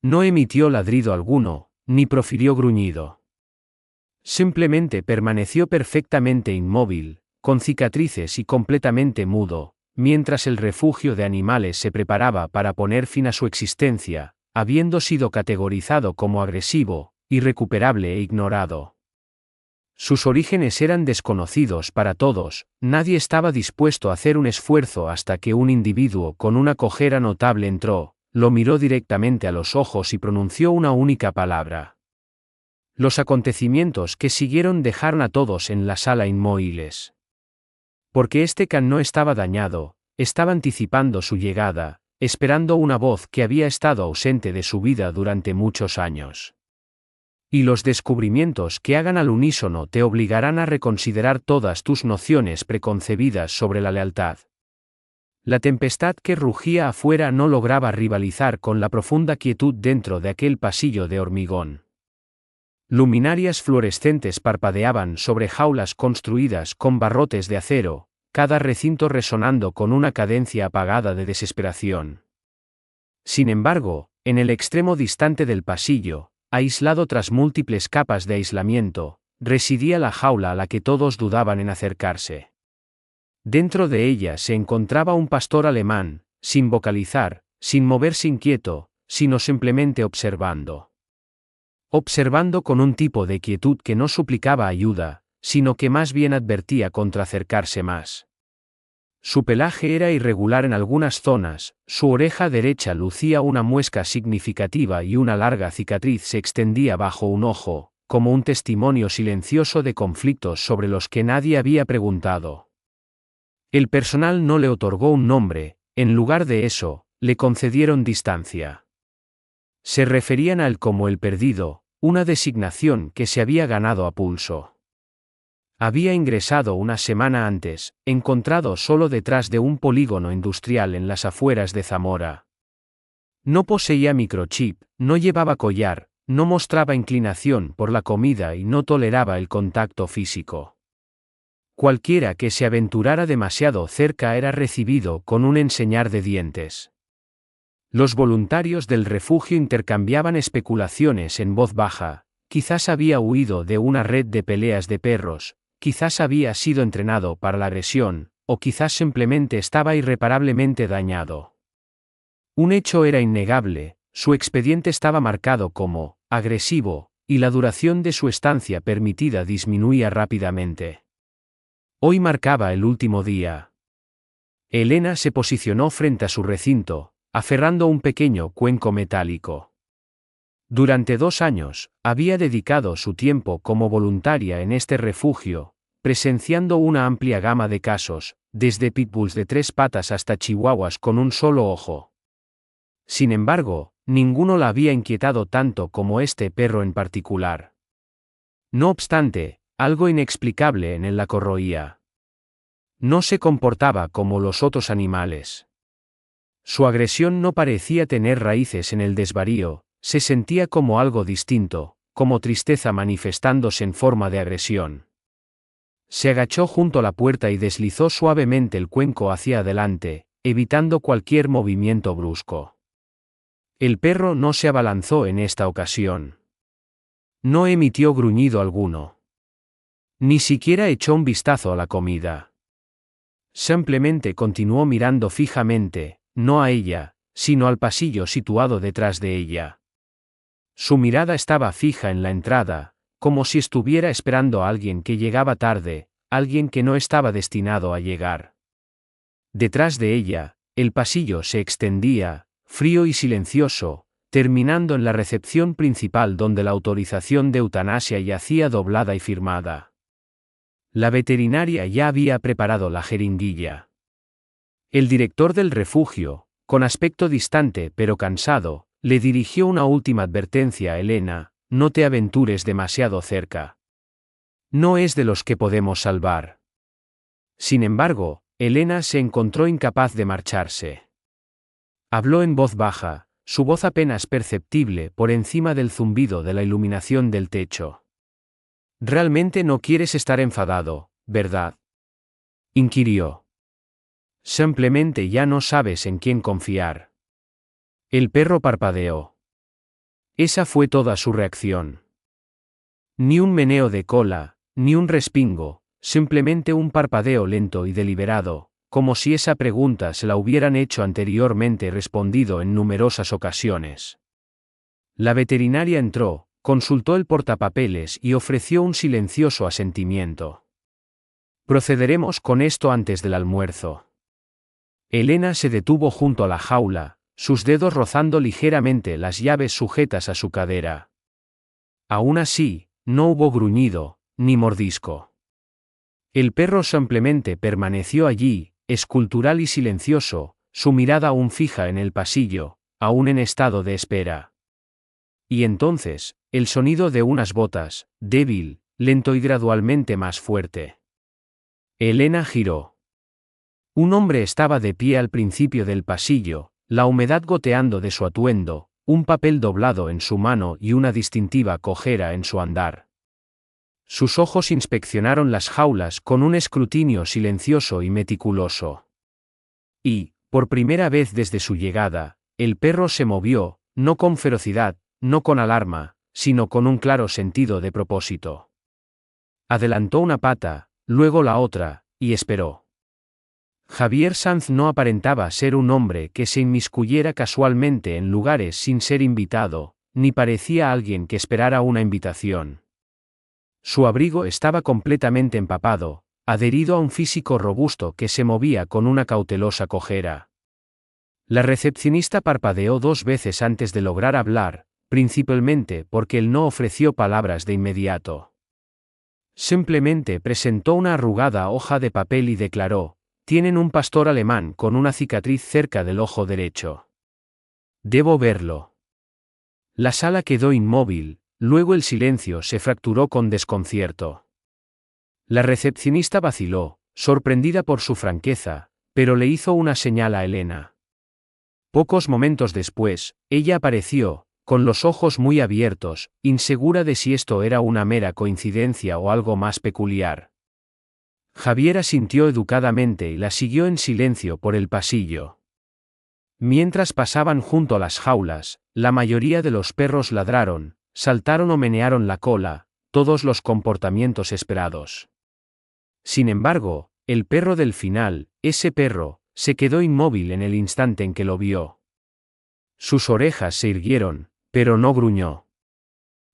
No emitió ladrido alguno, ni profirió gruñido. Simplemente permaneció perfectamente inmóvil, con cicatrices y completamente mudo, mientras el refugio de animales se preparaba para poner fin a su existencia, habiendo sido categorizado como agresivo, irrecuperable e ignorado. Sus orígenes eran desconocidos para todos, nadie estaba dispuesto a hacer un esfuerzo hasta que un individuo con una cojera notable entró, lo miró directamente a los ojos y pronunció una única palabra. Los acontecimientos que siguieron dejaron a todos en la sala inmóviles. Porque este can no estaba dañado, estaba anticipando su llegada, esperando una voz que había estado ausente de su vida durante muchos años. Y los descubrimientos que hagan al unísono te obligarán a reconsiderar todas tus nociones preconcebidas sobre la lealtad. La tempestad que rugía afuera no lograba rivalizar con la profunda quietud dentro de aquel pasillo de hormigón. Luminarias fluorescentes parpadeaban sobre jaulas construidas con barrotes de acero, cada recinto resonando con una cadencia apagada de desesperación. Sin embargo, en el extremo distante del pasillo, aislado tras múltiples capas de aislamiento, residía la jaula a la que todos dudaban en acercarse. Dentro de ella se encontraba un pastor alemán, sin vocalizar, sin moverse inquieto, sino simplemente observando. Observando con un tipo de quietud que no suplicaba ayuda, sino que más bien advertía contra acercarse más. Su pelaje era irregular en algunas zonas, su oreja derecha lucía una muesca significativa y una larga cicatriz se extendía bajo un ojo, como un testimonio silencioso de conflictos sobre los que nadie había preguntado. El personal no le otorgó un nombre, en lugar de eso, le concedieron distancia. Se referían a él como el perdido, una designación que se había ganado a pulso. Había ingresado una semana antes, encontrado solo detrás de un polígono industrial en las afueras de Zamora. No poseía microchip, no llevaba collar, no mostraba inclinación por la comida y no toleraba el contacto físico. Cualquiera que se aventurara demasiado cerca era recibido con un enseñar de dientes. Los voluntarios del refugio intercambiaban especulaciones en voz baja, quizás había huido de una red de peleas de perros, quizás había sido entrenado para la agresión, o quizás simplemente estaba irreparablemente dañado. Un hecho era innegable, su expediente estaba marcado como agresivo, y la duración de su estancia permitida disminuía rápidamente. Hoy marcaba el último día. Elena se posicionó frente a su recinto, aferrando un pequeño cuenco metálico. Durante 2 años, había dedicado su tiempo como voluntaria en este refugio, presenciando una amplia gama de casos, desde pitbulls de 3 patas hasta chihuahuas con un solo ojo. Sin embargo, ninguno la había inquietado tanto como este perro en particular. No obstante, algo inexplicable en él la corroía. No se comportaba como los otros animales. Su agresión no parecía tener raíces en el desvarío, se sentía como algo distinto, como tristeza manifestándose en forma de agresión. Se agachó junto a la puerta y deslizó suavemente el cuenco hacia adelante, evitando cualquier movimiento brusco. El perro no se abalanzó en esta ocasión. No emitió gruñido alguno. Ni siquiera echó un vistazo a la comida. Simplemente continuó mirando fijamente, no a ella, sino al pasillo situado detrás de ella. Su mirada estaba fija en la entrada, como si estuviera esperando a alguien que llegaba tarde, alguien que no estaba destinado a llegar. Detrás de ella, el pasillo se extendía, frío y silencioso, terminando en la recepción principal donde la autorización de eutanasia yacía doblada y firmada. La veterinaria ya había preparado la jeringuilla. El director del refugio, con aspecto distante pero cansado, le dirigió una última advertencia a Elena: no te aventures demasiado cerca. No es de los que podemos salvar. Sin embargo, Elena se encontró incapaz de marcharse. Habló en voz baja, su voz apenas perceptible por encima del zumbido de la iluminación del techo. «Realmente no quieres estar enfadado, ¿verdad?», inquirió. «Simplemente ya no sabes en quién confiar». El perro parpadeó. Esa fue toda su reacción. Ni un meneo de cola, ni un respingo, simplemente un parpadeo lento y deliberado, como si esa pregunta se la hubieran hecho anteriormente respondido en numerosas ocasiones. La veterinaria entró, consultó el portapapeles y ofreció un silencioso asentimiento. Procederemos con esto antes del almuerzo. Elena se detuvo junto a la jaula, sus dedos rozando ligeramente las llaves sujetas a su cadera. Aún así, no hubo gruñido, ni mordisco. El perro simplemente permaneció allí, escultural y silencioso, su mirada aún fija en el pasillo, aún en estado de espera. Y entonces, el sonido de unas botas, débil, lento y gradualmente más fuerte. Elena giró. Un hombre estaba de pie al principio del pasillo, la humedad goteando de su atuendo, un papel doblado en su mano y una distintiva cojera en su andar. Sus ojos inspeccionaron las jaulas con un escrutinio silencioso y meticuloso. Y, por primera vez desde su llegada, el perro se movió, no con ferocidad, no con alarma, sino con un claro sentido de propósito. Adelantó una pata, luego la otra, y esperó. Javier Sanz no aparentaba ser un hombre que se inmiscuyera casualmente en lugares sin ser invitado, ni parecía alguien que esperara una invitación. Su abrigo estaba completamente empapado, adherido a un físico robusto que se movía con una cautelosa cojera. La recepcionista parpadeó 2 veces antes de lograr hablar, principalmente porque él no ofreció palabras de inmediato. Simplemente presentó una arrugada hoja de papel y declaró: «Tienen un pastor alemán con una cicatriz cerca del ojo derecho. Debo verlo». La sala quedó inmóvil, luego el silencio se fracturó con desconcierto. La recepcionista vaciló, sorprendida por su franqueza, pero le hizo una señal a Elena. Pocos momentos después, ella apareció, con los ojos muy abiertos, insegura de si esto era una mera coincidencia o algo más peculiar. Javier asintió educadamente y la siguió en silencio por el pasillo. Mientras pasaban junto a las jaulas, la mayoría de los perros ladraron, saltaron o menearon la cola, todos los comportamientos esperados. Sin embargo, el perro del final, ese perro, se quedó inmóvil en el instante en que lo vio. Sus orejas se irguieron, pero no gruñó.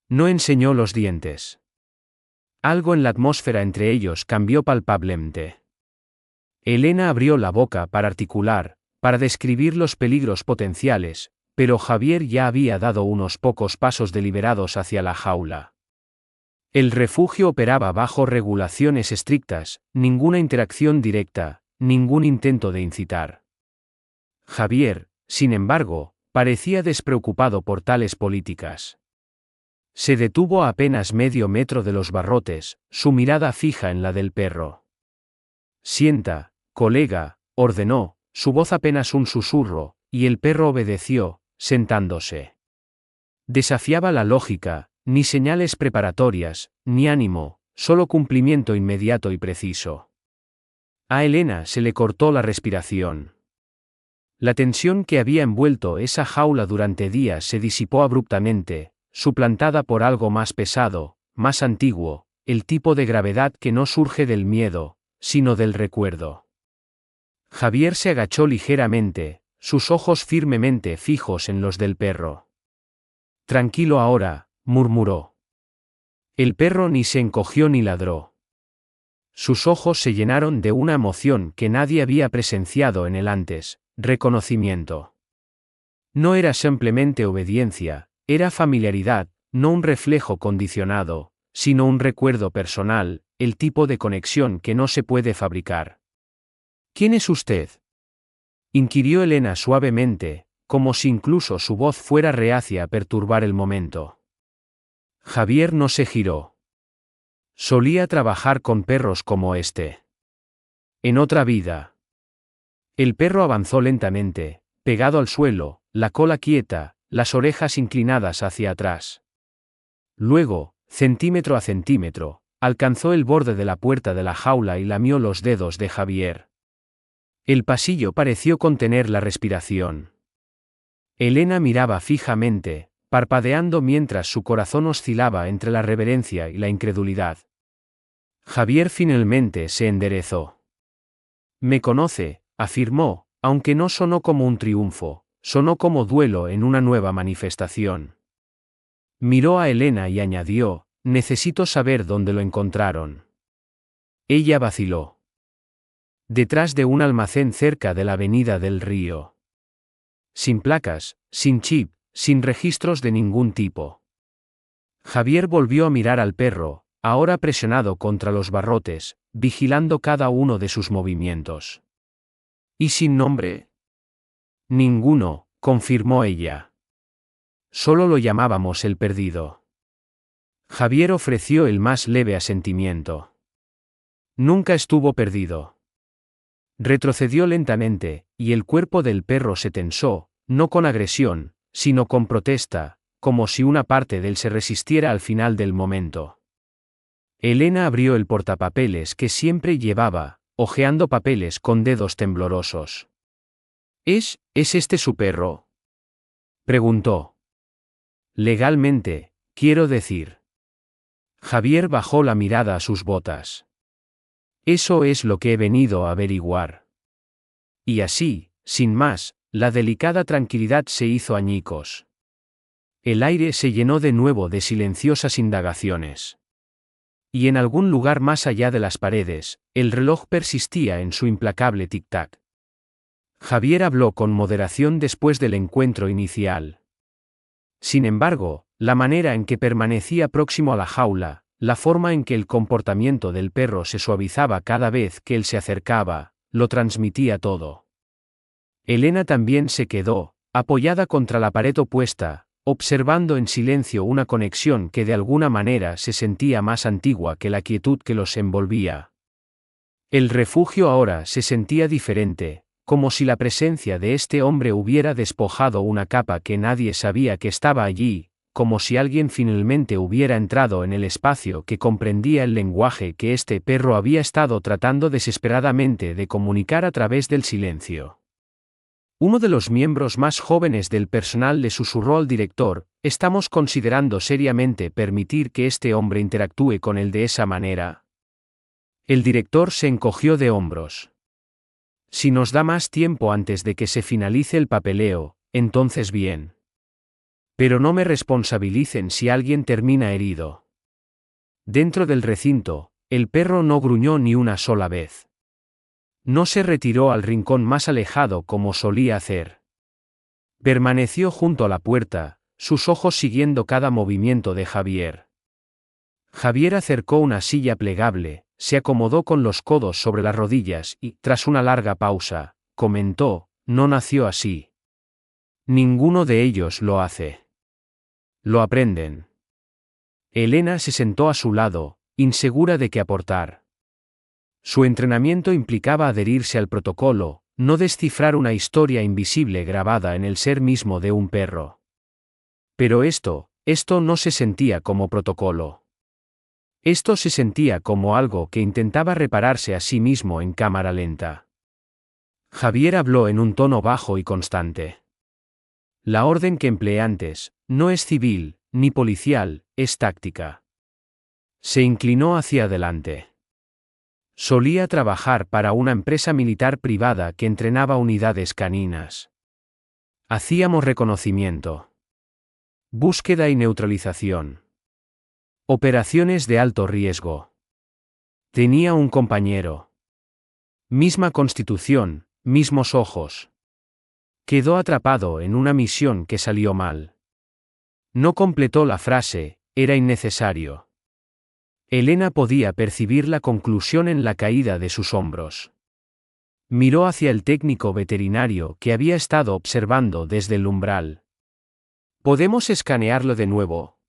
No enseñó los dientes. Algo en la atmósfera entre ellos cambió palpablemente. Elena abrió la boca para articular, para describir los peligros potenciales, pero Javier ya había dado unos pocos pasos deliberados hacia la jaula. El refugio operaba bajo regulaciones estrictas, ninguna interacción directa, ningún intento de incitar. Javier, sin embargo, parecía despreocupado por tales políticas. Se detuvo a apenas medio metro de los barrotes, su mirada fija en la del perro. «Sienta, colega», ordenó, su voz apenas un susurro, y el perro obedeció, sentándose. Desafiaba la lógica, ni señales preparatorias, ni ánimo, solo cumplimiento inmediato y preciso. A Elena se le cortó la respiración. La tensión que había envuelto esa jaula durante días se disipó abruptamente, suplantada por algo más pesado, más antiguo, el tipo de gravedad que no surge del miedo, sino del recuerdo. Javier se agachó ligeramente, sus ojos firmemente fijos en los del perro. «Tranquilo ahora», murmuró. El perro ni se encogió ni ladró. Sus ojos se llenaron de una emoción que nadie había presenciado en él antes: reconocimiento. No era simplemente obediencia, era familiaridad, no un reflejo condicionado, sino un recuerdo personal, el tipo de conexión que no se puede fabricar. «¿Quién es usted?», inquirió Elena suavemente, como si incluso su voz fuera reacia a perturbar el momento. Javier no se giró. «Solía trabajar con perros como este. En otra vida». El perro avanzó lentamente, pegado al suelo, la cola quieta, las orejas inclinadas hacia atrás. Luego, centímetro a centímetro, alcanzó el borde de la puerta de la jaula y lamió los dedos de Javier. El pasillo pareció contener la respiración. Elena miraba fijamente, parpadeando mientras su corazón oscilaba entre la reverencia y la incredulidad. Javier finalmente se enderezó. Me conoce, afirmó, aunque no sonó como un triunfo, sonó como duelo en una nueva manifestación. Miró a Elena y añadió, necesito saber dónde lo encontraron. Ella vaciló. Detrás de un almacén cerca de la Avenida del Río. Sin placas, sin chip, sin registros de ningún tipo. Javier volvió a mirar al perro, ahora presionado contra los barrotes, vigilando cada uno de sus movimientos. ¿Y sin nombre? Ninguno, confirmó ella. Solo lo llamábamos el perdido. Javier ofreció el más leve asentimiento. Nunca estuvo perdido. Retrocedió lentamente, y el cuerpo del perro se tensó, no con agresión, sino con protesta, como si una parte de él se resistiera al final del momento. Elena abrió el portapapeles que siempre llevaba, hojeando papeles con dedos temblorosos. ¿Es este su perro?, preguntó. Legalmente, quiero decir. Javier bajó la mirada a sus botas. Eso es lo que he venido a averiguar. Y así, sin más, la delicada tranquilidad se hizo añicos. El aire se llenó de nuevo de silenciosas indagaciones. Y en algún lugar más allá de las paredes, el reloj persistía en su implacable tic-tac. Javier habló con moderación después del encuentro inicial. Sin embargo, la manera en que permanecía próximo a la jaula, la forma en que el comportamiento del perro se suavizaba cada vez que él se acercaba, lo transmitía todo. Elena también se quedó, apoyada contra la pared opuesta, observando en silencio una conexión que de alguna manera se sentía más antigua que la quietud que los envolvía. El refugio ahora se sentía diferente, como si la presencia de este hombre hubiera despojado una capa que nadie sabía que estaba allí, como si alguien finalmente hubiera entrado en el espacio que comprendía el lenguaje que este perro había estado tratando desesperadamente de comunicar a través del silencio. Uno de los miembros más jóvenes del personal le susurró al director, ¿estamos considerando seriamente permitir que este hombre interactúe con él de esa manera? El director se encogió de hombros. Si nos da más tiempo antes de que se finalice el papeleo, entonces bien. Pero no me responsabilicen si alguien termina herido. Dentro del recinto, el perro no gruñó ni una sola vez. No se retiró al rincón más alejado como solía hacer. Permaneció junto a la puerta, sus ojos siguiendo cada movimiento de Javier. Javier acercó una silla plegable, se acomodó con los codos sobre las rodillas y, tras una larga pausa, comentó, no nació así. Ninguno de ellos lo hace. Lo aprenden. Elena se sentó a su lado, insegura de qué aportar. Su entrenamiento implicaba adherirse al protocolo, no descifrar una historia invisible grabada en el ser mismo de un perro. Pero esto no se sentía como protocolo. Esto se sentía como algo que intentaba repararse a sí mismo en cámara lenta. Javier habló en un tono bajo y constante. La orden que empleé antes, no es civil, ni policial, es táctica. Se inclinó hacia adelante. Solía trabajar para una empresa militar privada que entrenaba unidades caninas. Hacíamos reconocimiento, búsqueda y neutralización. Operaciones de alto riesgo. Tenía un compañero. Misma constitución, mismos ojos. Quedó atrapado en una misión que salió mal. No completó la frase, era innecesario. Elena podía percibir la conclusión en la caída de sus hombros. Miró hacia el técnico veterinario que había estado observando desde el umbral. ¿Podemos escanearlo de nuevo?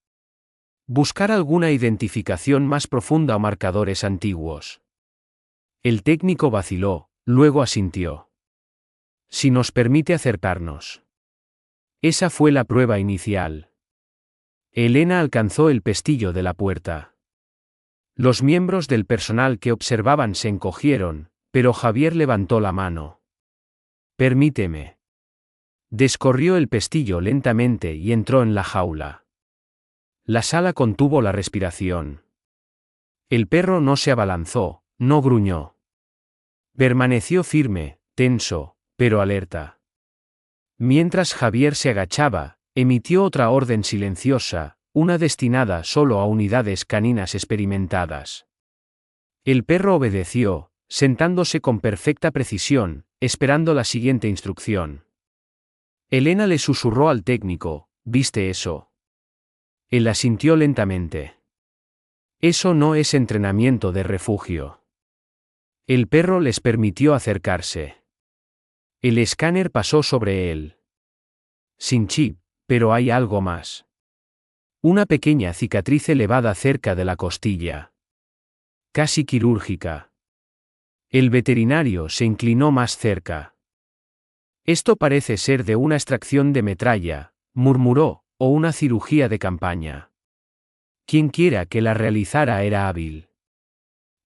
Buscar alguna identificación más profunda o marcadores antiguos. El técnico vaciló, luego asintió. Si nos permite acercarnos. Esa fue la prueba inicial. Elena alcanzó el pestillo de la puerta. Los miembros del personal que observaban se encogieron, pero Javier levantó la mano. Permíteme. Descorrió el pestillo lentamente y entró en la jaula. La sala contuvo la respiración. El perro no se abalanzó, no gruñó. Permaneció firme, tenso, pero alerta. Mientras Javier se agachaba, emitió otra orden silenciosa, una destinada solo a unidades caninas experimentadas. El perro obedeció, sentándose con perfecta precisión, esperando la siguiente instrucción. Elena le susurró al técnico, ¿viste eso? Él asintió lentamente. Eso no es entrenamiento de refugio. El perro les permitió acercarse. El escáner pasó sobre él. Sin chip, pero hay algo más. Una pequeña cicatriz elevada cerca de la costilla. Casi quirúrgica. El veterinario se inclinó más cerca. Esto parece ser de una extracción de metralla, murmuró, o una cirugía de campaña. Quienquiera que la realizara era hábil.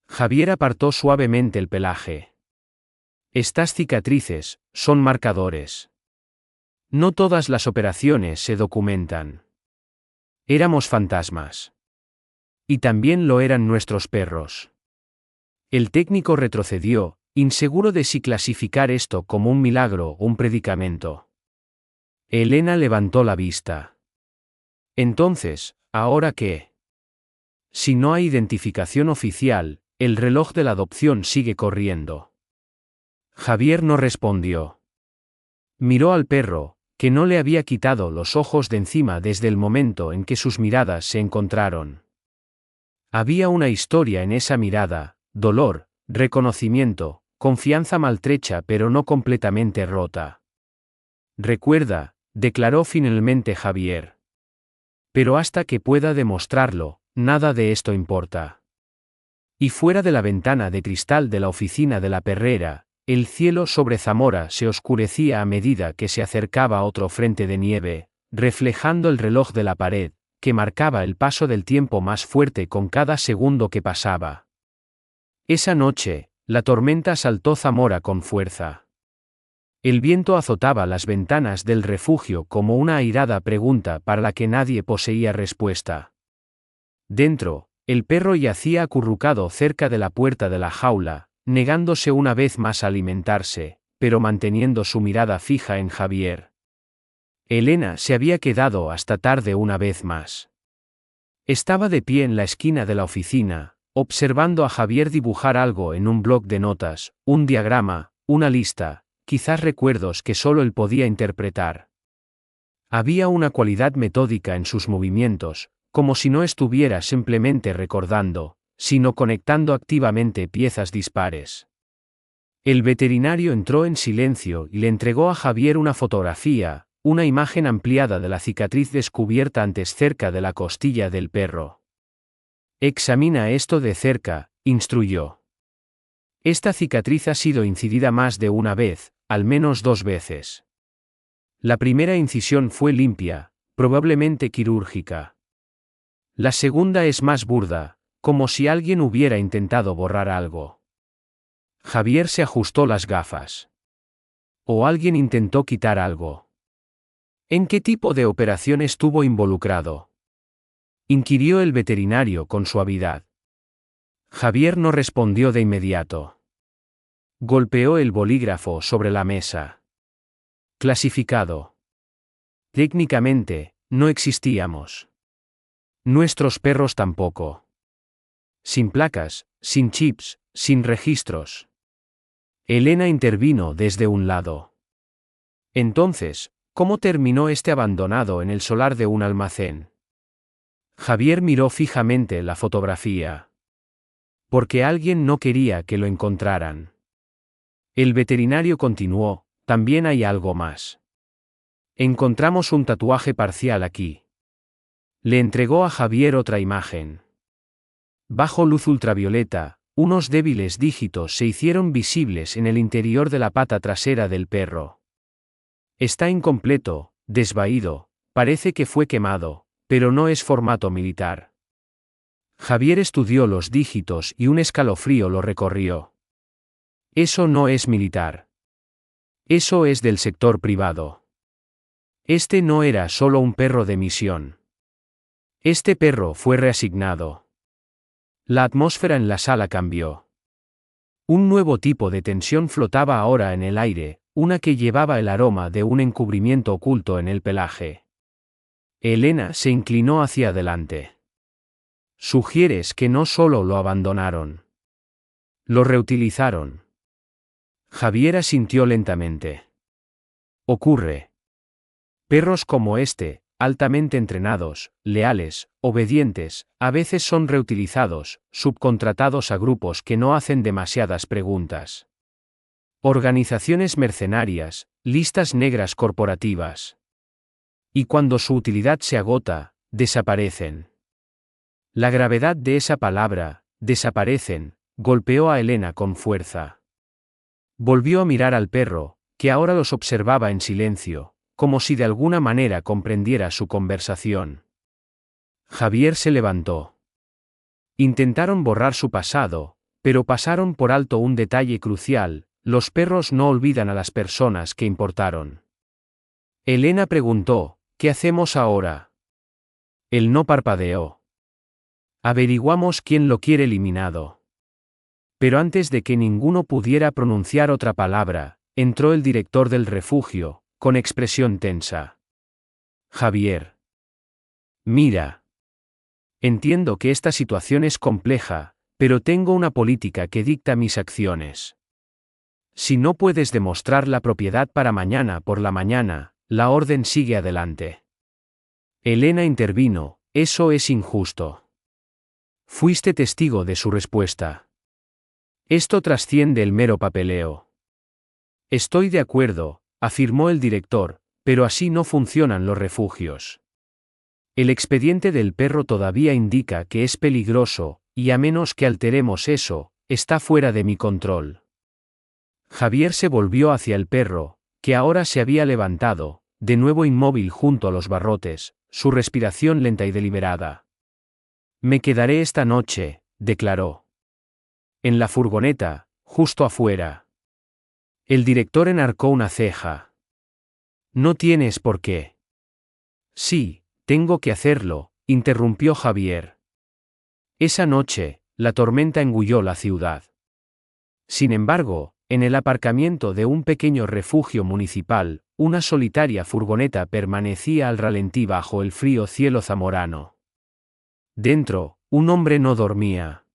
Javier apartó suavemente el pelaje. Estas cicatrices son marcadores. No todas las operaciones se documentan. Éramos fantasmas. Y también lo eran nuestros perros. El técnico retrocedió, inseguro de si clasificar esto como un milagro o un predicamento. Elena levantó la vista. Entonces, ¿ahora qué? Si no hay identificación oficial, el reloj de la adopción sigue corriendo. Javier no respondió. Miró al perro, que no le había quitado los ojos de encima desde el momento en que sus miradas se encontraron. Había una historia en esa mirada, dolor, reconocimiento, confianza maltrecha pero no completamente rota. Recuerda, declaró finalmente Javier. Pero hasta que pueda demostrarlo, nada de esto importa. Y fuera de la ventana de cristal de la oficina de la perrera, el cielo sobre Zamora se oscurecía a medida que se acercaba otro frente de nieve, reflejando el reloj de la pared, que marcaba el paso del tiempo más fuerte con cada segundo que pasaba. Esa noche, la tormenta asaltó Zamora con fuerza. El viento azotaba las ventanas del refugio como una airada pregunta para la que nadie poseía respuesta. Dentro, el perro yacía acurrucado cerca de la puerta de la jaula, negándose una vez más a alimentarse, pero manteniendo su mirada fija en Javier. Elena se había quedado hasta tarde una vez más. Estaba de pie en la esquina de la oficina, observando a Javier dibujar algo en un bloc de notas, un diagrama, una lista, quizás recuerdos que solo él podía interpretar. Había una cualidad metódica en sus movimientos, como si no estuviera simplemente recordando, sino conectando activamente piezas dispares. El veterinario entró en silencio y le entregó a Javier una fotografía, una imagen ampliada de la cicatriz descubierta antes cerca de la costilla del perro. Examina esto de cerca, instruyó. Esta cicatriz ha sido incidida más de una vez, al menos 2 veces. La primera incisión fue limpia, probablemente quirúrgica. La segunda es más burda, como si alguien hubiera intentado borrar algo. Javier se ajustó las gafas. ¿O alguien intentó quitar algo? ¿En qué tipo de operación estuvo involucrado? Inquirió el veterinario con suavidad. Javier no respondió de inmediato. Golpeó el bolígrafo sobre la mesa. Clasificado. Técnicamente, no existíamos. Nuestros perros tampoco. Sin placas, sin chips, sin registros. Elena intervino desde un lado. Entonces, ¿cómo terminó este abandonado en el solar de un almacén? Javier miró fijamente la fotografía. Porque alguien no quería que lo encontraran. El veterinario continuó, también hay algo más. Encontramos un tatuaje parcial aquí. Le entregó a Javier otra imagen. Bajo luz ultravioleta, unos débiles dígitos se hicieron visibles en el interior de la pata trasera del perro. Está incompleto, desvaído, parece que fue quemado, pero no es formato militar. Javier estudió los dígitos y un escalofrío lo recorrió. Eso no es militar. Eso es del sector privado. Este no era solo un perro de misión. Este perro fue reasignado. La atmósfera en la sala cambió. Un nuevo tipo de tensión flotaba ahora en el aire, una que llevaba el aroma de un encubrimiento oculto en el pelaje. Elena se inclinó hacia adelante. ¿Sugieres que no solo lo abandonaron? Lo reutilizaron. Javier asintió lentamente. Ocurre. Perros como este, altamente entrenados, leales, obedientes, a veces son reutilizados, subcontratados a grupos que no hacen demasiadas preguntas. Organizaciones mercenarias, listas negras corporativas. Y cuando su utilidad se agota, desaparecen. La gravedad de esa palabra, desaparecen, golpeó a Elena con fuerza. Volvió a mirar al perro, que ahora los observaba en silencio, como si de alguna manera comprendiera su conversación. Javier se levantó. Intentaron borrar su pasado, pero pasaron por alto un detalle crucial: los perros no olvidan a las personas que importaron. Elena preguntó, ¿qué hacemos ahora? Él no parpadeó. Averiguamos quién lo quiere eliminado. Pero antes de que ninguno pudiera pronunciar otra palabra, entró el director del refugio, con expresión tensa. Javier. Mira. Entiendo que esta situación es compleja, pero tengo una política que dicta mis acciones. Si no puedes demostrar la propiedad para mañana por la mañana, la orden sigue adelante. Elena intervino, eso es injusto. Fuiste testigo de su respuesta. Esto trasciende el mero papeleo. Estoy de acuerdo, afirmó el director, pero así no funcionan los refugios. El expediente del perro todavía indica que es peligroso, y a menos que alteremos eso, está fuera de mi control. Javier se volvió hacia el perro, que ahora se había levantado, de nuevo inmóvil junto a los barrotes, su respiración lenta y deliberada. Me quedaré esta noche, declaró. En la furgoneta, justo afuera. El director enarcó una ceja. No tienes por qué. Sí, tengo que hacerlo, interrumpió Javier. Esa noche, la tormenta engulló la ciudad. Sin embargo, en el aparcamiento de un pequeño refugio municipal, una solitaria furgoneta permanecía al ralentí bajo el frío cielo zamorano. Dentro, un hombre no dormía.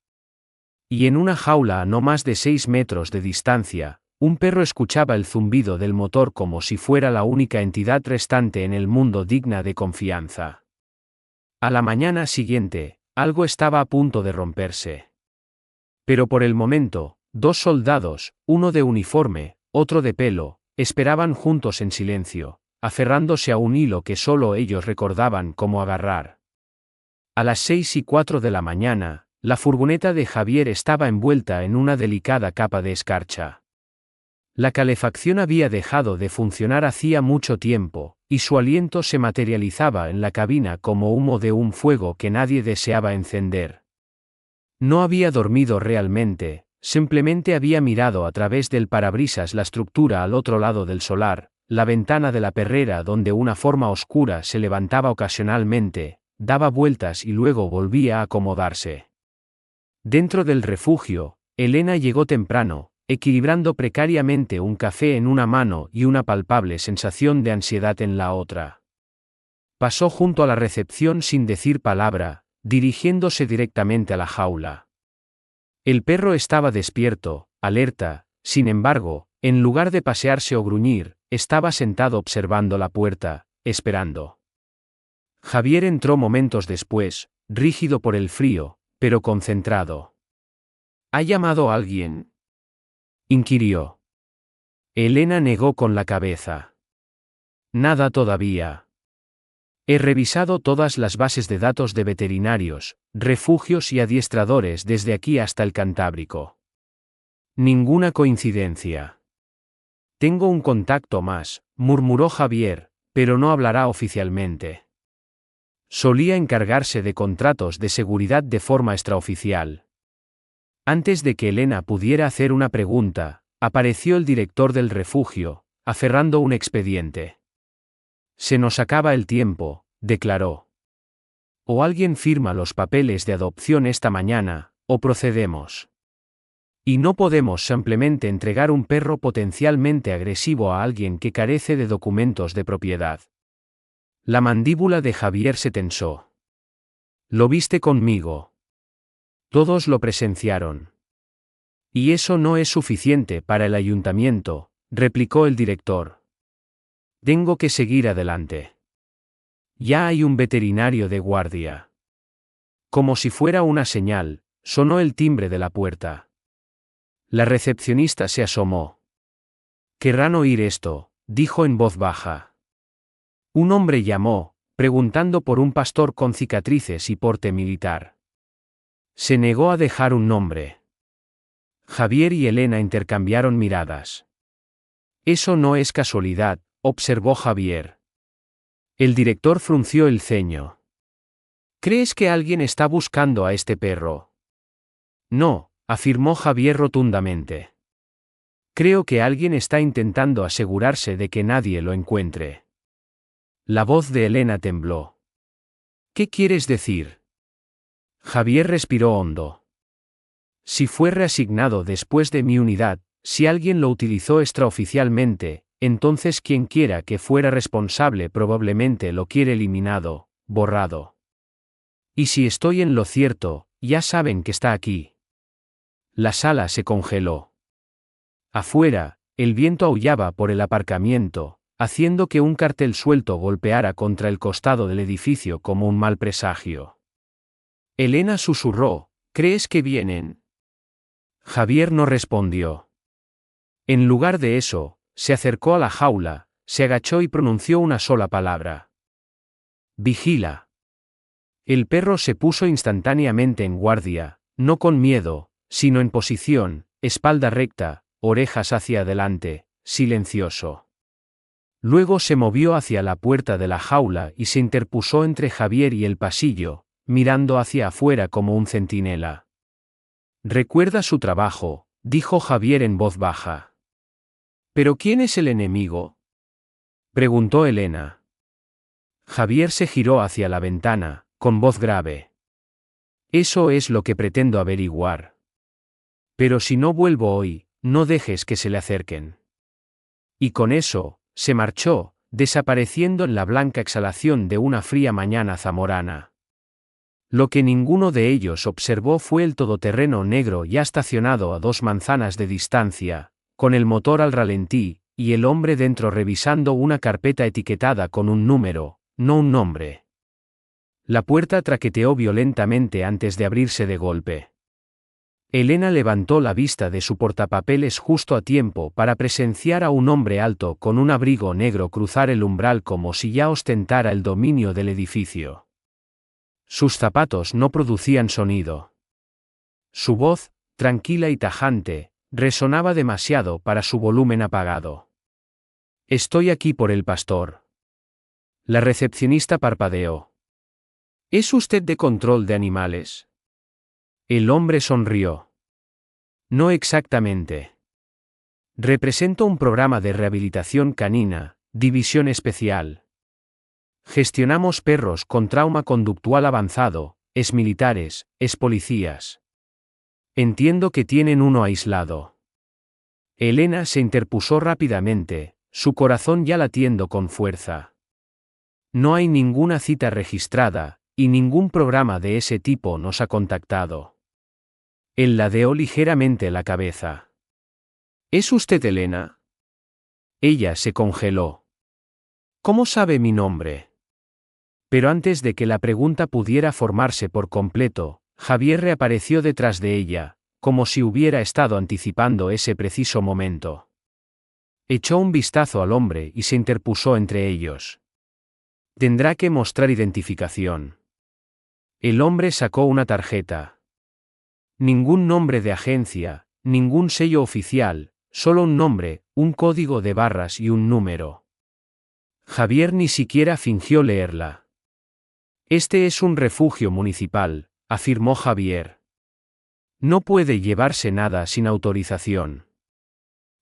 Y en una jaula a no más de 6 metros de distancia, un perro escuchaba el zumbido del motor como si fuera la única entidad restante en el mundo digna de confianza. A la mañana siguiente, algo estaba a punto de romperse. Pero por el momento, 2 soldados, uno de uniforme, otro de pelo, esperaban juntos en silencio, aferrándose a un hilo que solo ellos recordaban cómo agarrar. A las 6:04 de la mañana, la furgoneta de Javier estaba envuelta en una delicada capa de escarcha. La calefacción había dejado de funcionar hacía mucho tiempo, y su aliento se materializaba en la cabina como humo de un fuego que nadie deseaba encender. No había dormido realmente, simplemente había mirado a través del parabrisas la estructura al otro lado del solar, la ventana de la perrera donde una forma oscura se levantaba ocasionalmente, daba vueltas y luego volvía a acomodarse. Dentro del refugio, Elena llegó temprano, equilibrando precariamente un café en una mano y una palpable sensación de ansiedad en la otra. Pasó junto a la recepción sin decir palabra, dirigiéndose directamente a la jaula. El perro estaba despierto, alerta, sin embargo, en lugar de pasearse o gruñir, estaba sentado observando la puerta, esperando. Javier entró momentos después, rígido por el frío, pero concentrado. ¿Ha llamado a alguien?, inquirió. Elena negó con la cabeza. Nada todavía. He revisado todas las bases de datos de veterinarios, refugios y adiestradores desde aquí hasta el Cantábrico. Ninguna coincidencia. Tengo un contacto más, murmuró Javier, pero no hablará oficialmente. Solía encargarse de contratos de seguridad de forma extraoficial. Antes de que Elena pudiera hacer una pregunta, apareció el director del refugio, aferrando un expediente. Se nos acaba el tiempo, declaró. O alguien firma los papeles de adopción esta mañana, o procedemos. Y no podemos simplemente entregar un perro potencialmente agresivo a alguien que carece de documentos de propiedad. La mandíbula de Javier se tensó. Lo viste conmigo. Todos lo presenciaron. Y eso no es suficiente para el ayuntamiento, replicó el director. Tengo que seguir adelante. Ya hay un veterinario de guardia. Como si fuera una señal, sonó el timbre de la puerta. La recepcionista se asomó. Querrán oír esto, dijo en voz baja. Un hombre llamó, preguntando por un pastor con cicatrices y porte militar. Se negó a dejar un nombre. Javier y Elena intercambiaron miradas. Eso no es casualidad, observó Javier. El director frunció el ceño. ¿Crees que alguien está buscando a este perro? No, afirmó Javier rotundamente. Creo que alguien está intentando asegurarse de que nadie lo encuentre. La voz de Elena tembló. ¿Qué quieres decir? Javier respiró hondo. Si fue reasignado después de mi unidad, si alguien lo utilizó extraoficialmente, entonces quien quiera que fuera responsable probablemente lo quiere eliminado, borrado. Y si estoy en lo cierto, ya saben que está aquí. La sala se congeló. Afuera, el viento aullaba por el aparcamiento, haciendo que un cartel suelto golpeara contra el costado del edificio como un mal presagio. Elena susurró, ¿crees que vienen? Javier no respondió. En lugar de eso, se acercó a la jaula, se agachó y pronunció una sola palabra. Vigila. El perro se puso instantáneamente en guardia, no con miedo, sino en posición, espalda recta, orejas hacia adelante, silencioso. Luego se movió hacia la puerta de la jaula y se interpuso entre Javier y el pasillo, mirando hacia afuera como un centinela. Recuerda su trabajo, dijo Javier en voz baja. ¿Pero quién es el enemigo? Preguntó Elena. Javier se giró hacia la ventana, con voz grave. Eso es lo que pretendo averiguar. Pero si no vuelvo hoy, no dejes que se le acerquen. Y con eso, se marchó, desapareciendo en la blanca exhalación de una fría mañana zamorana. Lo que ninguno de ellos observó fue el todoterreno negro ya estacionado a 2 manzanas de distancia, con el motor al ralentí, y el hombre dentro revisando una carpeta etiquetada con un número, no un nombre. La puerta traqueteó violentamente antes de abrirse de golpe. Elena levantó la vista de su portapapeles justo a tiempo para presenciar a un hombre alto con un abrigo negro cruzar el umbral como si ya ostentara el dominio del edificio. Sus zapatos no producían sonido. Su voz, tranquila y tajante, resonaba demasiado para su volumen apagado. Estoy aquí por el pastor. La recepcionista parpadeó. ¿Es usted de control de animales? El hombre sonrió. No exactamente. Represento un programa de rehabilitación canina, división especial. Gestionamos perros con trauma conductual avanzado, exmilitares, expolicías. Entiendo que tienen uno aislado. Elena se interpuso rápidamente, su corazón ya latiendo con fuerza. No hay ninguna cita registrada, y ningún programa de ese tipo nos ha contactado. Él ladeó ligeramente la cabeza. ¿Es usted Elena? Ella se congeló. ¿Cómo sabe mi nombre? Pero antes de que la pregunta pudiera formarse por completo, Javier reapareció detrás de ella, como si hubiera estado anticipando ese preciso momento. Echó un vistazo al hombre y se interpuso entre ellos. Tendrá que mostrar identificación. El hombre sacó una tarjeta. Ningún nombre de agencia, ningún sello oficial, solo un nombre, un código de barras y un número. Javier ni siquiera fingió leerla. Este es un refugio municipal, afirmó Javier. No puede llevarse nada sin autorización.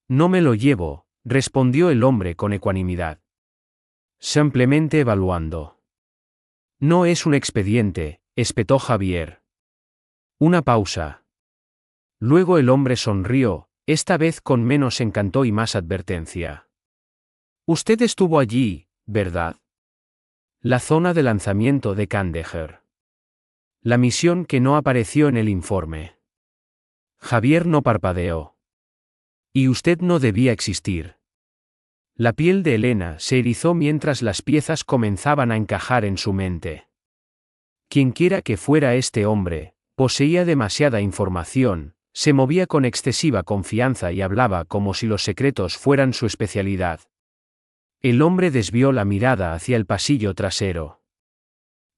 No me lo llevo, respondió el hombre con ecuanimidad. Simplemente evaluando. No es un expediente, espetó Javier. Una pausa. Luego el hombre sonrió, esta vez con menos encanto y más advertencia. Usted estuvo allí, ¿verdad? La zona de lanzamiento de Kandahar. La misión que no apareció en el informe. Javier no parpadeó. Y usted no debía existir. La piel de Elena se erizó mientras las piezas comenzaban a encajar en su mente. Quienquiera que fuera este hombre, poseía demasiada información, se movía con excesiva confianza y hablaba como si los secretos fueran su especialidad. El hombre desvió la mirada hacia el pasillo trasero.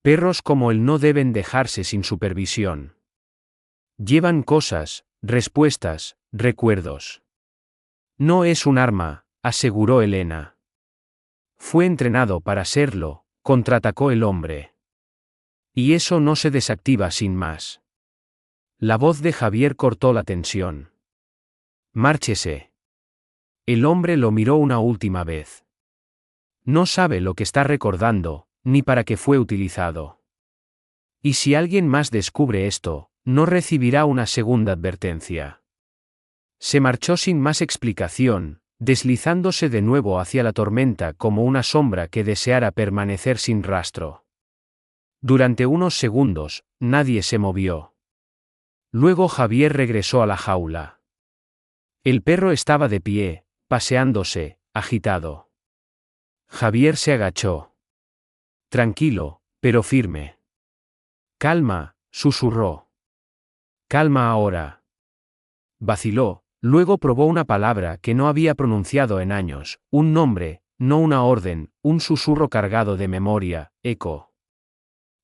Perros como él no deben dejarse sin supervisión. Llevan cosas, respuestas, recuerdos. No es un arma, aseguró Elena. Fue entrenado para serlo, contraatacó el hombre. Y eso no se desactiva sin más. La voz de Javier cortó la tensión. Márchese. El hombre lo miró una última vez. No sabe lo que está recordando, ni para qué fue utilizado. Y si alguien más descubre esto, no recibirá una segunda advertencia. Se marchó sin más explicación, deslizándose de nuevo hacia la tormenta como una sombra que deseara permanecer sin rastro. Durante unos segundos, nadie se movió. Luego Javier regresó a la jaula. El perro estaba de pie, paseándose, agitado. Javier se agachó. Tranquilo, pero firme. Calma, susurró. Calma ahora. Vaciló, luego probó una palabra que no había pronunciado en años, un nombre, no una orden, un susurro cargado de memoria, eco.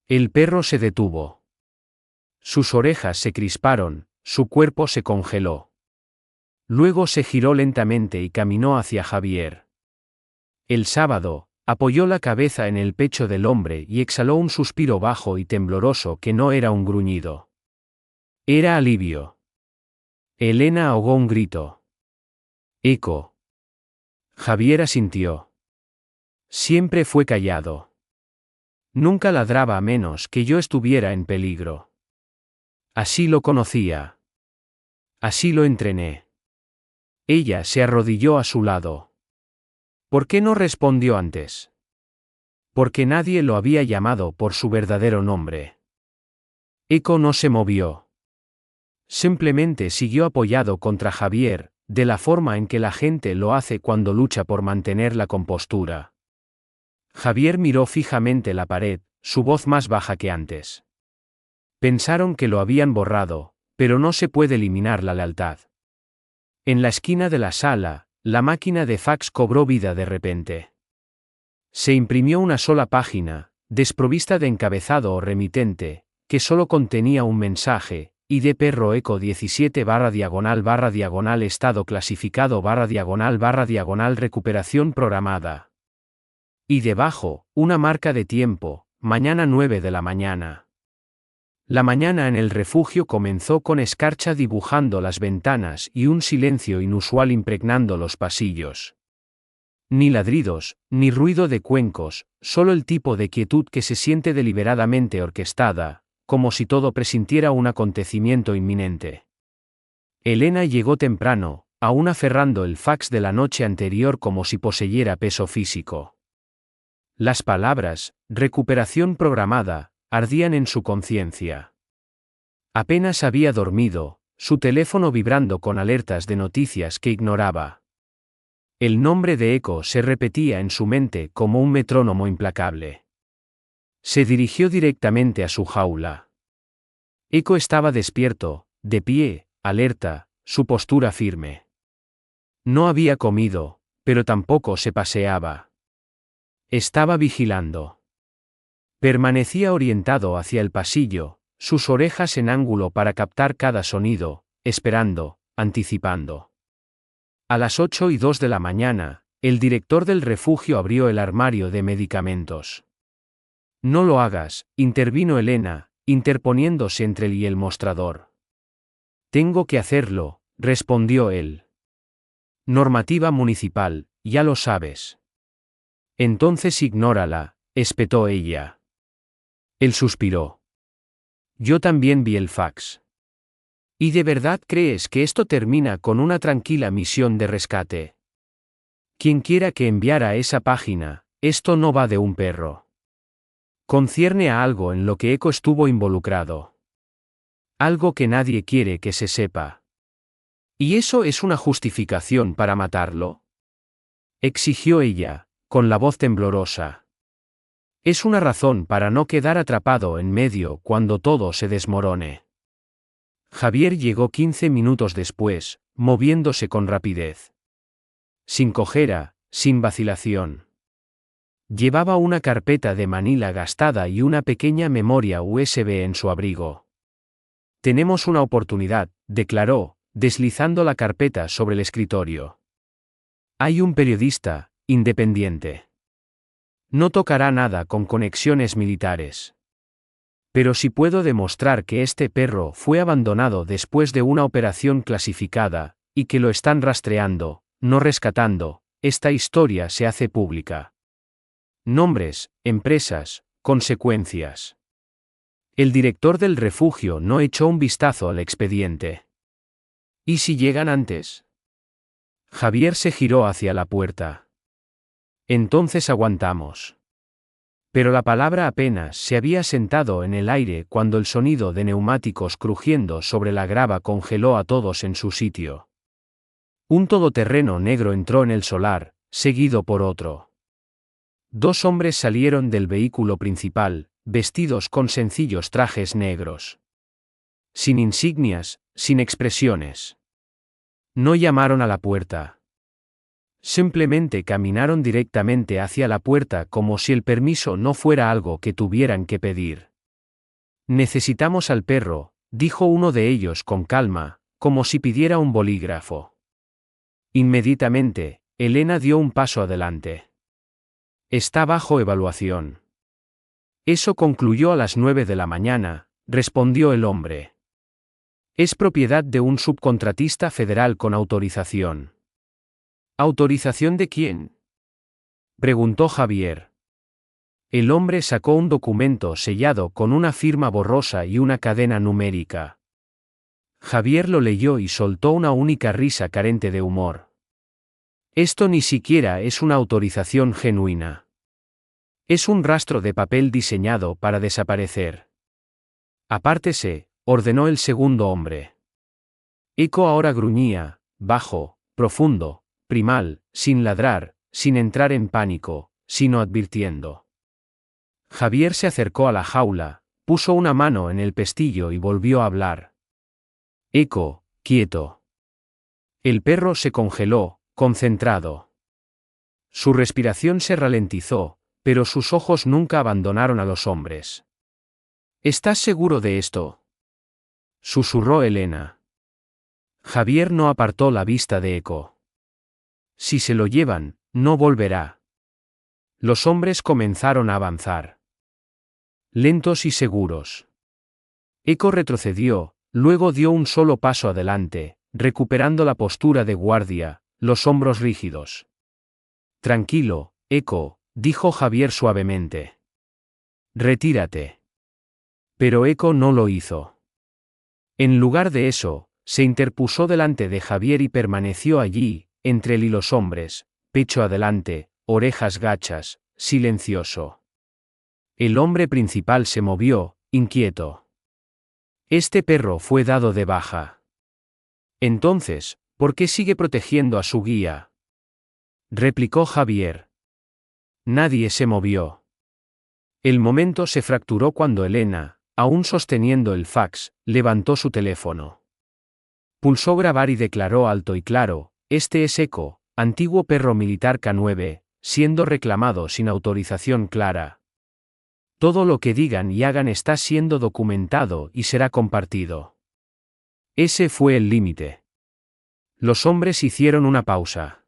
El perro se detuvo. Sus orejas se crisparon, su cuerpo se congeló. Luego se giró lentamente y caminó hacia Javier. El sábado, apoyó la cabeza en el pecho del hombre y exhaló un suspiro bajo y tembloroso que no era un gruñido. Era alivio. Elena ahogó un grito. Eco. Javier asintió. Siempre fue callado. Nunca ladraba a menos que yo estuviera en peligro. Así lo conocía. Así lo entrené. Ella se arrodilló a su lado. ¿Por qué no respondió antes? Porque nadie lo había llamado por su verdadero nombre. Eco no se movió. Simplemente siguió apoyado contra Javier, de la forma en que la gente lo hace cuando lucha por mantener la compostura. Javier miró fijamente la pared, su voz más baja que antes. Pensaron que lo habían borrado, pero no se puede eliminar la lealtad. En la esquina de la sala, la máquina de fax cobró vida de repente. Se imprimió una sola página, desprovista de encabezado o remitente, que solo contenía un mensaje, ID perro eco 17 // estado clasificado // recuperación programada. Y debajo, una marca de tiempo, mañana 9 de la mañana. La mañana en el refugio comenzó con escarcha dibujando las ventanas y un silencio inusual impregnando los pasillos. Ni ladridos, ni ruido de cuencos, solo el tipo de quietud que se siente deliberadamente orquestada, como si todo presintiera un acontecimiento inminente. Elena llegó temprano, aún aferrando el fax de la noche anterior como si poseyera peso físico. Las palabras, recuperación programada, ardían en su conciencia. Apenas había dormido, su teléfono vibrando con alertas de noticias que ignoraba. El nombre de Eco se repetía en su mente como un metrónomo implacable. Se dirigió directamente a su jaula. Eco estaba despierto, de pie, alerta, su postura firme. No había comido, pero tampoco se paseaba. Estaba vigilando. Permanecía orientado hacia el pasillo, sus orejas en ángulo para captar cada sonido, esperando, anticipando. A las 8:02 de la mañana, el director del refugio abrió el armario de medicamentos. No lo hagas, intervino Elena, interponiéndose entre él y el mostrador. Tengo que hacerlo, respondió él. Normativa municipal, ya lo sabes. Entonces ignórala, espetó ella. Él suspiró. Yo también vi el fax. ¿Y de verdad crees que esto termina con una tranquila misión de rescate? Quienquiera que enviara esa página, esto no va de un perro. Concierne a algo en lo que Eco estuvo involucrado. Algo que nadie quiere que se sepa. ¿Y eso es una justificación para matarlo?, exigió ella, con la voz temblorosa. Es una razón para no quedar atrapado en medio cuando todo se desmorone. Javier llegó 15 minutos después, moviéndose con rapidez. Sin cojera, sin vacilación. Llevaba una carpeta de manila gastada y una pequeña memoria USB en su abrigo. Tenemos una oportunidad, declaró, deslizando la carpeta sobre el escritorio. Hay un periodista, independiente. No tocará nada con conexiones militares. Pero si puedo demostrar que este perro fue abandonado después de una operación clasificada, y que lo están rastreando, no rescatando, esta historia se hace pública. Nombres, empresas, consecuencias. El director del refugio no echó un vistazo al expediente. ¿Y si llegan antes? Javier se giró hacia la puerta. Entonces aguantamos. Pero la palabra apenas se había sentado en el aire cuando el sonido de neumáticos crujiendo sobre la grava congeló a todos en su sitio. Un todoterreno negro entró en el solar, seguido por otro. 2 hombres salieron del vehículo principal, vestidos con sencillos trajes negros. Sin insignias, sin expresiones. No llamaron a la puerta. Simplemente caminaron directamente hacia la puerta como si el permiso no fuera algo que tuvieran que pedir. Necesitamos al perro, dijo uno de ellos con calma, como si pidiera un bolígrafo. Inmediatamente, Elena dio un paso adelante. Está bajo evaluación. Eso concluyó a las 9 de la mañana, respondió el hombre. Es propiedad de un subcontratista federal con autorización. ¿Autorización de quién?, preguntó Javier. El hombre sacó un documento sellado con una firma borrosa y una cadena numérica. Javier lo leyó y soltó una única risa carente de humor. Esto ni siquiera es una autorización genuina. Es un rastro de papel diseñado para desaparecer. Apártese, ordenó el segundo hombre. Eco ahora gruñía, bajo, profundo, primal, sin ladrar, sin entrar en pánico, sino advirtiendo. Javier se acercó a la jaula, puso una mano en el pestillo y volvió a hablar. Eco, quieto. El perro se congeló, concentrado. Su respiración se ralentizó, pero sus ojos nunca abandonaron a los hombres. ¿Estás seguro de esto?, susurró Elena. Javier no apartó la vista de Eco. Si se lo llevan, no volverá. Los hombres comenzaron a avanzar. Lentos y seguros. Eco retrocedió, luego dio un solo paso adelante, recuperando la postura de guardia, los hombros rígidos. Tranquilo, Eco, dijo Javier suavemente. Retírate. Pero Eco no lo hizo. En lugar de eso, se interpuso delante de Javier y permaneció allí, entre él y los hombres, pecho adelante, orejas gachas, silencioso. El hombre principal se movió, inquieto. Este perro fue dado de baja. Entonces, ¿por qué sigue protegiendo a su guía?, replicó Javier. Nadie se movió. El momento se fracturó cuando Elena, aún sosteniendo el fax, levantó su teléfono. Pulsó grabar y declaró alto y claro: este es Eco, antiguo perro militar K9, siendo reclamado sin autorización clara. Todo lo que digan y hagan está siendo documentado y será compartido. Ese fue el límite. Los hombres hicieron una pausa.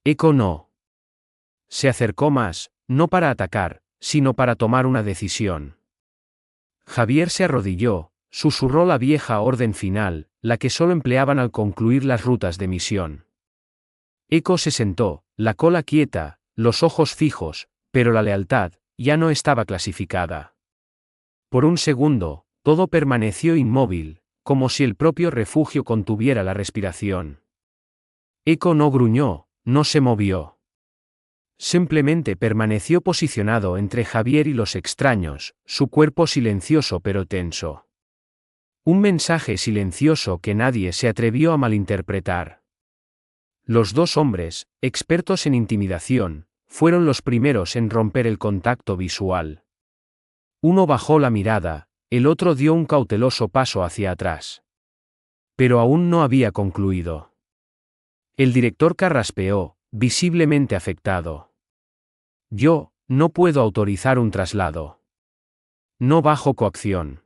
Eco no. Se acercó más, no para atacar, sino para tomar una decisión. Javier se arrodilló, susurró la vieja orden final, la que solo empleaban al concluir las rutas de misión. Eco se sentó, la cola quieta, los ojos fijos, pero la lealtad ya no estaba clasificada. Por un segundo, todo permaneció inmóvil, como si el propio refugio contuviera la respiración. Eco no gruñó, no se movió. Simplemente permaneció posicionado entre Javier y los extraños, su cuerpo silencioso pero tenso. Un mensaje silencioso que nadie se atrevió a malinterpretar. Los dos hombres, expertos en intimidación, fueron los primeros en romper el contacto visual. Uno bajó la mirada, el otro dio un cauteloso paso hacia atrás. Pero aún no había concluido. El director carraspeó, visiblemente afectado. Yo, no puedo autorizar un traslado. No bajo coacción.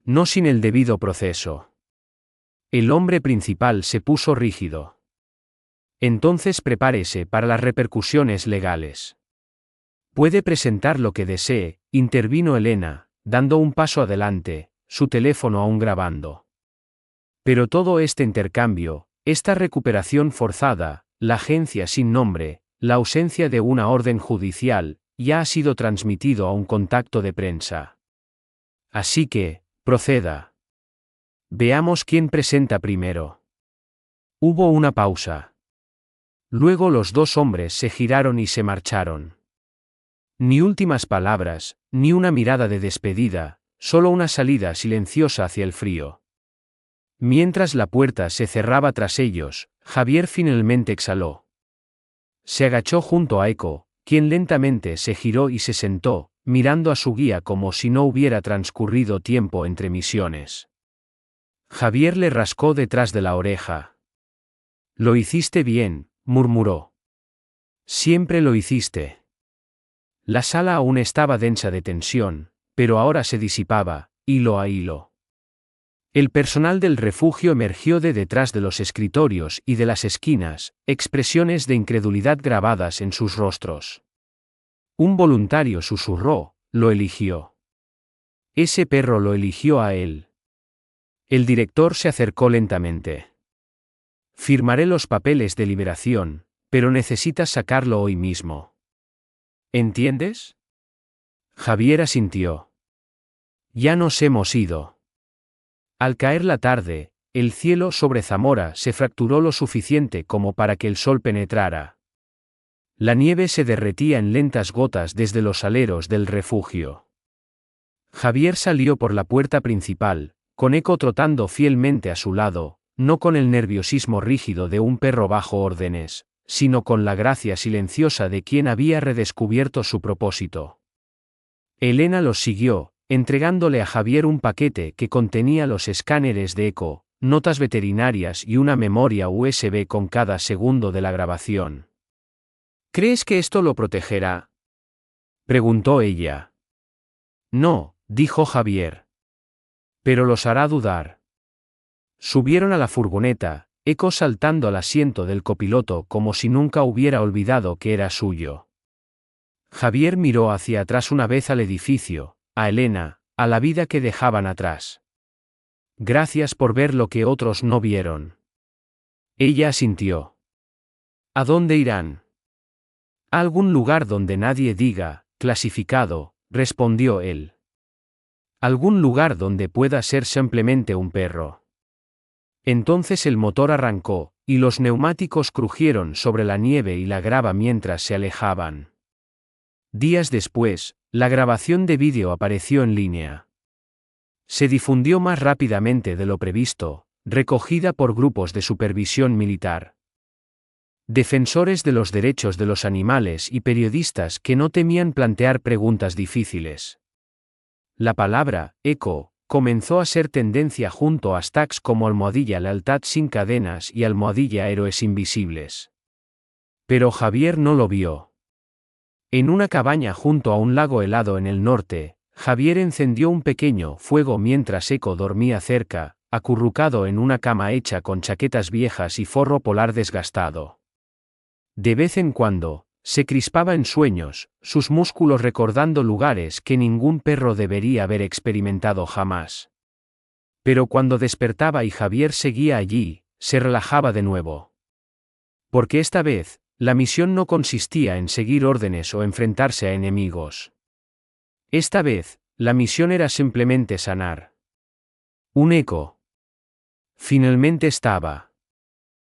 No sin el debido proceso. El hombre principal se puso rígido. Entonces prepárese para las repercusiones legales. Puede presentar lo que desee, intervino Elena, dando un paso adelante, su teléfono aún grabando. Pero todo este intercambio, esta recuperación forzada, la agencia sin nombre, la ausencia de una orden judicial, ya ha sido transmitido a un contacto de prensa. Así que, proceda. Veamos quién presenta primero. Hubo una pausa. Luego los dos hombres se giraron y se marcharon. Ni últimas palabras, ni una mirada de despedida, solo una salida silenciosa hacia el frío. Mientras la puerta se cerraba tras ellos, Javier finalmente exhaló. Se agachó junto a Eco, quien lentamente se giró y se sentó, mirando a su guía como si no hubiera transcurrido tiempo entre misiones. Javier le rascó detrás de la oreja. Lo hiciste bien, murmuró. Siempre lo hiciste. La sala aún estaba densa de tensión, pero ahora se disipaba, hilo a hilo. El personal del refugio emergió de detrás de los escritorios y de las esquinas, expresiones de incredulidad grabadas en sus rostros. Un voluntario susurró, lo eligió. Ese perro lo eligió a él. El director se acercó lentamente. Firmaré los papeles de liberación, pero necesitas sacarlo hoy mismo. ¿Entiendes? Javier asintió. Ya nos hemos ido. Al caer la tarde, el cielo sobre Zamora se fracturó lo suficiente como para que el sol penetrara. La nieve se derretía en lentas gotas desde los aleros del refugio. Javier salió por la puerta principal, con Eco trotando fielmente a su lado, no con el nerviosismo rígido de un perro bajo órdenes, sino con la gracia silenciosa de quien había redescubierto su propósito. Elena los siguió, entregándole a Javier un paquete que contenía los escáneres de Eco, notas veterinarias y una memoria USB con cada segundo de la grabación. ¿Crees que esto lo protegerá?, preguntó ella. No, dijo Javier. Pero los hará dudar. Subieron a la furgoneta, Eco saltando al asiento del copiloto como si nunca hubiera olvidado que era suyo. Javier miró hacia atrás una vez al edificio, a Elena, a la vida que dejaban atrás. Gracias por ver lo que otros no vieron. Ella asintió. ¿A dónde irán? A algún lugar donde nadie diga, clasificado, respondió él. Algún lugar donde pueda ser simplemente un perro. Entonces el motor arrancó, y los neumáticos crujieron sobre la nieve y la grava mientras se alejaban. Días después, la grabación de vídeo apareció en línea. Se difundió más rápidamente de lo previsto, recogida por grupos de supervisión militar. Defensores de los derechos de los animales y periodistas que no temían plantear preguntas difíciles. La palabra, eco, comenzó a ser tendencia junto a hashtags como almohadilla lealtad sin cadenas y almohadilla héroes invisibles. Pero Javier no lo vio. En una cabaña junto a un lago helado en el norte, Javier encendió un pequeño fuego mientras Eco dormía cerca, acurrucado en una cama hecha con chaquetas viejas y forro polar desgastado. De vez en cuando, se crispaba en sueños, sus músculos recordando lugares que ningún perro debería haber experimentado jamás. Pero cuando despertaba y Javier seguía allí, se relajaba de nuevo. Porque esta vez, La misión no consistía en seguir órdenes o enfrentarse a enemigos. Esta vez, la misión era simplemente sanar. Un eco. Finalmente estaba.